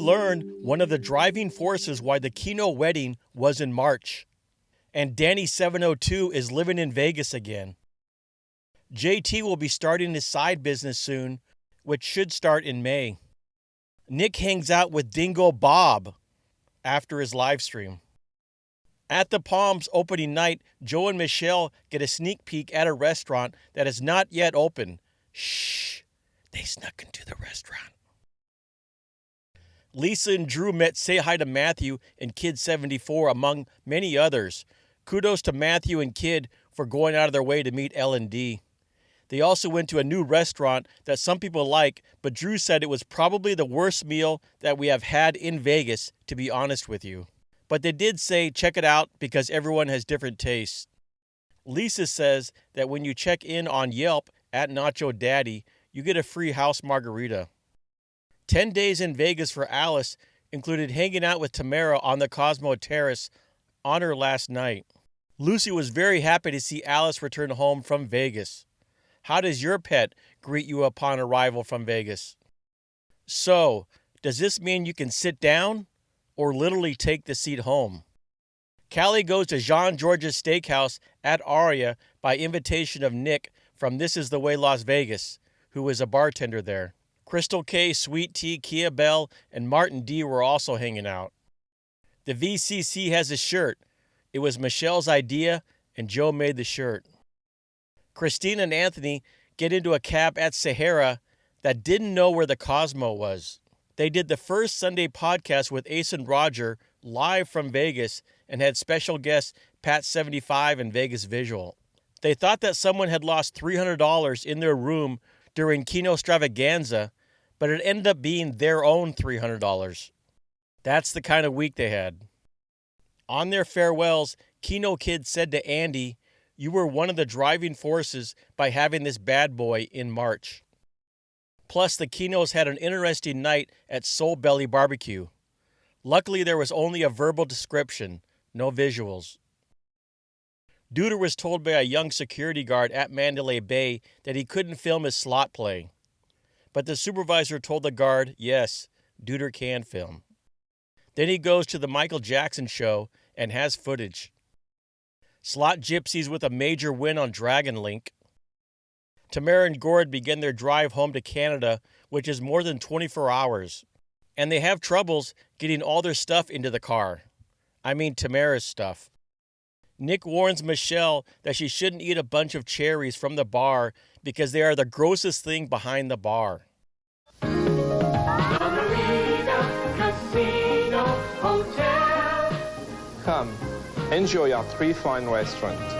learned one of the driving forces why the Keno wedding was in March. And Danny 702 is living in Vegas again. JT will be starting his side business soon, which should start in May. Nick hangs out with Dingo Bob after his live stream. At the Palms opening night, Joe and Michelle get a sneak peek at a restaurant that is not yet open. Shh, they snuck into the restaurant. Lisa and Drew met Say Hi to Matthew and Kid 74, among many others. Kudos to Matthew and Kid for going out of their way to meet L&D. They also went to a new restaurant that some people like, but Drew said it was probably the worst meal that we have had in Vegas, to be honest with you. But they did say check it out because everyone has different tastes. Lisa says that when you check in on Yelp at Nacho Daddy, you get a free house margarita. 10 days in Vegas for Alice included hanging out with Tamara on the Cosmo Terrace on her last night. Lucy was very happy to see Alice return home from Vegas. How does your pet greet you upon arrival from Vegas? So, does this mean you can sit down or literally take the seat home? Callie goes to Jean George's Steakhouse at Aria by invitation of Nick from This Is the Way Las Vegas, who is a bartender there. Crystal K, Sweet Tea, Kia Bell, and Martin D were also hanging out. The VCC has a shirt. It was Michelle's idea, and Joe made the shirt. Christine and Anthony get into a cab at Sahara that didn't know where the Cosmo was. They did the first Sunday podcast with Ace and Roger live from Vegas and had special guest Pat 75 and VegasVisual. They thought that someone had lost $300 in their room during Keno Stravaganza, but it ended up being their own $300. That's the kind of week they had. On their farewells, Keno Kid said to Andy, "You were one of the driving forces by having this bad boy in March." Plus, the Kenos had an interesting night at Soul Belly Barbecue. Luckily, there was only a verbal description, no visuals. Duder was told by a young security guard at Mandalay Bay that he couldn't film his slot play. But the supervisor told the guard, yes, Duder can film. Then he goes to the Michael Jackson show and has footage. Slot Gypsies with a major win on Dragon Link. Tamara and Gord begin their drive home to Canada, which is more than 24 hours. And they have troubles getting all their stuff into the car. I mean Tamara's stuff. Nick warns Michelle that she shouldn't eat a bunch of cherries from the bar because they are the grossest thing behind the bar. Come, enjoy our 3 fine restaurants.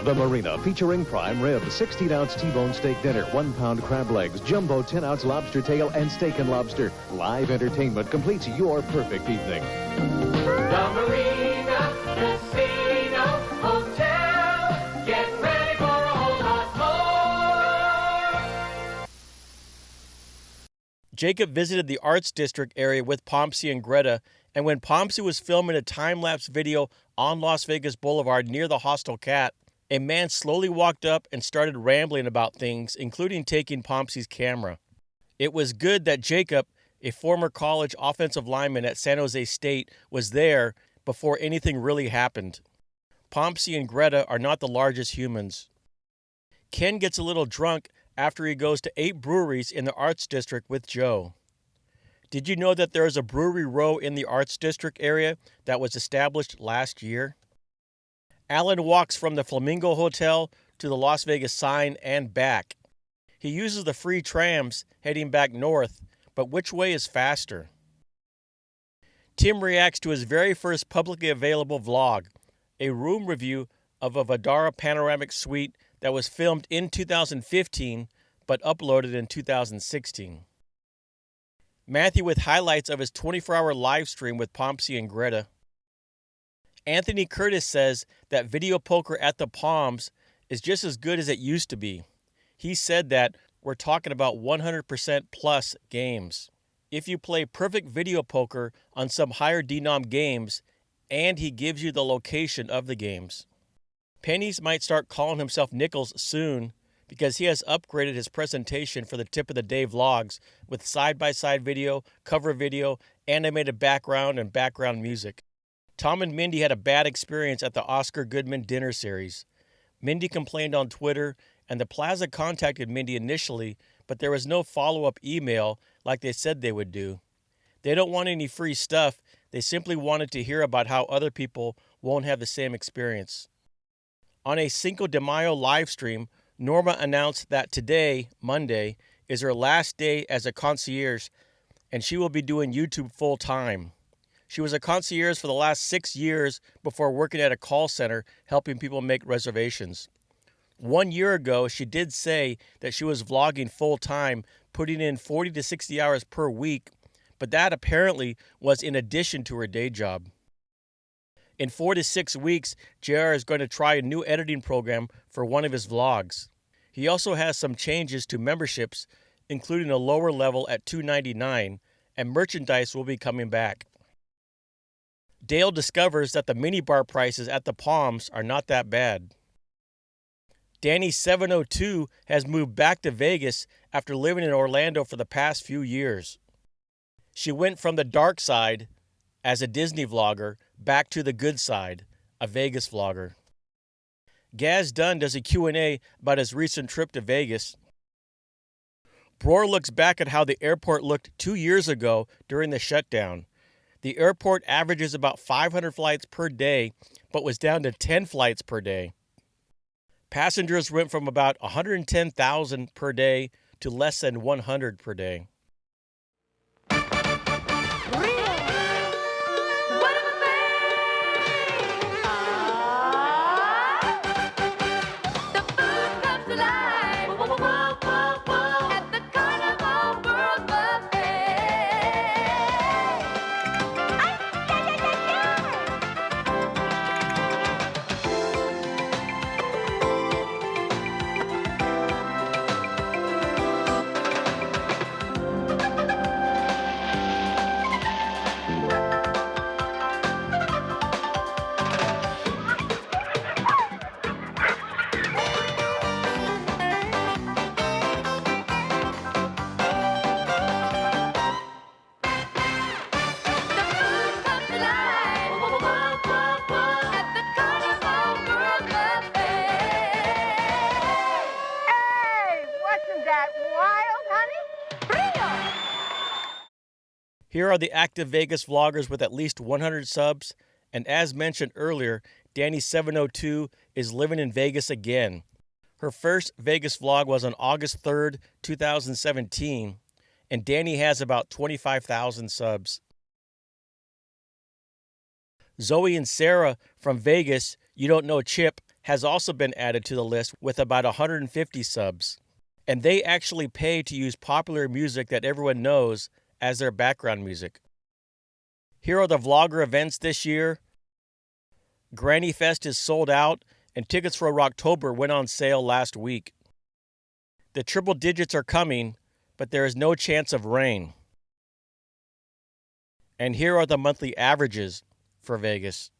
The Marina, featuring prime rib, 16-ounce T-bone steak dinner, 1-pound crab legs, jumbo 10-ounce lobster tail, and steak and lobster. Live entertainment completes your perfect evening. The Marina Casino Hotel. Get ready for a whole lot more. Jacob visited the Arts District area with Pompsy and Greta, and when Pompsy was filming a time-lapse video on Las Vegas Boulevard near the Hostel Cat, a man slowly walked up and started rambling about things, including taking Pompsy's camera. It was good that Jacob, a former college offensive lineman at San Jose State, was there before anything really happened. Pompsy and Greta are not the largest humans. Ken gets a little drunk after he goes to 8 breweries in the Arts District with Joe. Did you know that there is a brewery row in the Arts District area that was established last year? Alan walks from the Flamingo Hotel to the Las Vegas sign and back. He uses the free trams heading back north, but which way is faster? Tim reacts to his very first publicly available vlog, a room review of a Vdara panoramic suite that was filmed in 2015 but uploaded in 2016. Matthew with highlights of his 24-hour live stream with Pompsy and Greta. Anthony Curtis says that video poker at the Palms is just as good as it used to be. He said that we're talking about 100% plus games. If you play perfect video poker on some higher denom games, and he gives you the location of the games. Pennies might start calling himself Nickels soon because he has upgraded his presentation for the Tip of the Day vlogs with side-by-side video, cover video, animated background, and background music. Tom and Mindy had a bad experience at the Oscar Goodman dinner series. Mindy complained on Twitter, and the Plaza contacted Mindy initially, but there was no follow-up email like they said they would do. They don't want any free stuff. They simply wanted to hear about how other people won't have the same experience. On a Cinco de Mayo live stream, Norma announced that today, Monday, is her last day as a concierge, and she will be doing YouTube full-time. She was a concierge for the last 6 years before working at a call center helping people make reservations. 1 year ago, she did say that she was vlogging full-time, putting in 40 to 60 hours per week, but that apparently was in addition to her day job. In 4 to 6 weeks, JR is going to try a new editing program for one of his vlogs. He also has some changes to memberships, including a lower level at $2.99, and merchandise will be coming back. Dale discovers that the minibar prices at the Palms are not that bad. Danny 702 has moved back to Vegas after living in Orlando for the past few years. She went from the dark side, as a Disney vlogger, back to the good side, a Vegas vlogger. Gaz Dunn does a Q&A about his recent trip to Vegas. Breuer looks back at how the airport looked 2 years ago during the shutdown. The airport averages about 500 flights per day, but was down to 10 flights per day. Passengers went from about 110,000 per day to less than 100 per day. Here are the active Vegas vloggers with at least 100 subs, and as mentioned earlier, Danny 702 is living in Vegas again. Her first Vegas vlog was on August 3rd, 2017, and Danny has about 25,000 subs. Zoe and Sarah from Vegas, You Don't Know Chip, has also been added to the list with about 150 subs. And they actually pay to use popular music that everyone knows as their background music. Here are the vlogger events this year. Granny Fest is sold out, and tickets for Rocktober went on sale last week. The triple digits are coming, but there is no chance of rain. And here are the monthly averages for Vegas.